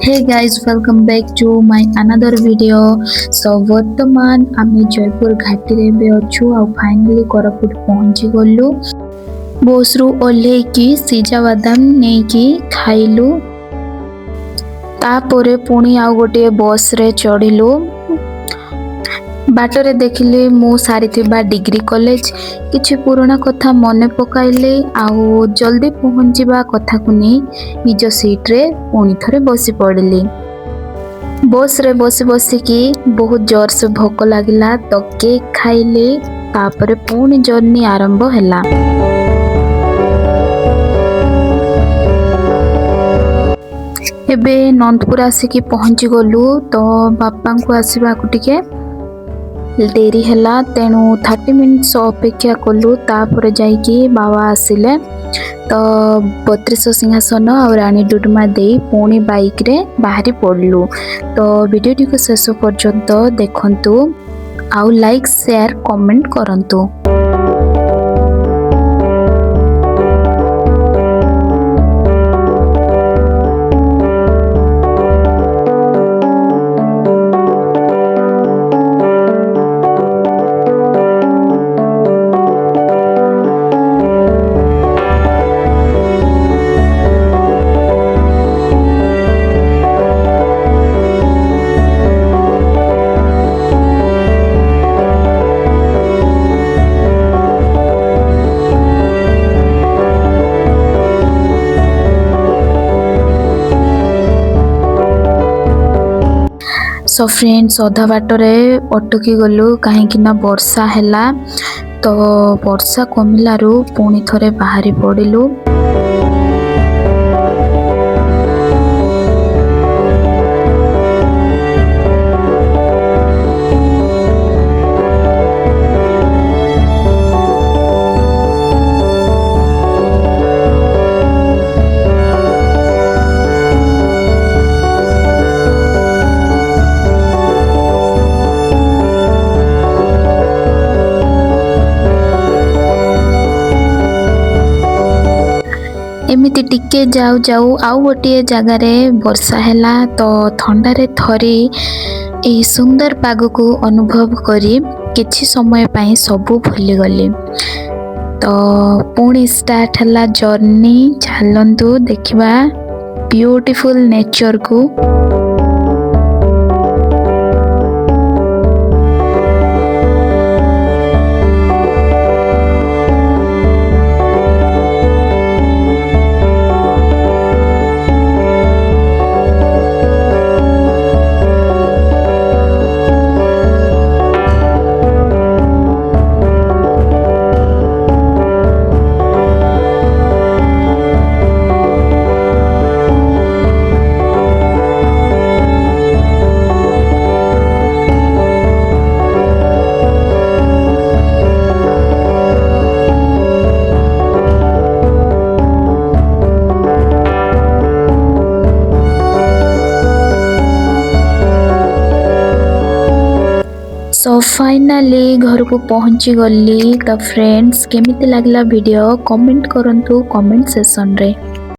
Hey guys, welcome back to my another video. So वर्तमान आमे जयपुर घाटी रे बे अछु आ फाइनली कोरापुट पहुंची गलु। बस रु ओल्हे की सीजा बादाम नै की खाइलु। तापरे पुणी आ गोटे बस रे चढ़िलु। बाटरे देखिले मु सारिथिबा डिग्री कॉलेज किछि पुराना कथा मने पकाइले आउ जल्दी पहुंचीबा कथा को नै निज सीट रे पुणी थरे बसी पड़िली। बस रे बसी बसी की बहुत जोर से भोक लागिला तो केक खाइले तापरे पुणी जर्नी आरंभ हैला। एबे नंदपुर आसिकी पहुंची गलु तो बापा को आसीबा को टिके देरी हैला तेणु 30 मिनिट्स अपेक्षा कलु तापर जाइकी बाबा आसिले तो 32 सिंहासन और रानी डुडमा दे पुणी बाइक रे बाहरी पड़लु। तो वीडियो को शेष पर्यंत देखंतु आउ लाइक शेयर कमेंट करंतु। सो फ्रेंड्स अधा बाटरे अटकी गलु कहीं ना वर्षा हैला तो वर्षा कमिलारू पुणी थरे बाहरी पड़िलु। एमिति टिके जाऊ जाऊ आउ गोटे जगार वर्षा हैला तो थंडारे थरी ए सुंदर पाग को अनुभव करी किछि समय पाई सबू भूली गली। तो पुणी स्टार्ट हैला जर्नी चलंतु देखिबा ब्यूटीफुल नेचर को। सो फाइनली घर को पहुंची गली। तो फ्रेंड्स केमिति लागला वीडियो कमेंट करंतु कमेंट सेक्शन रे।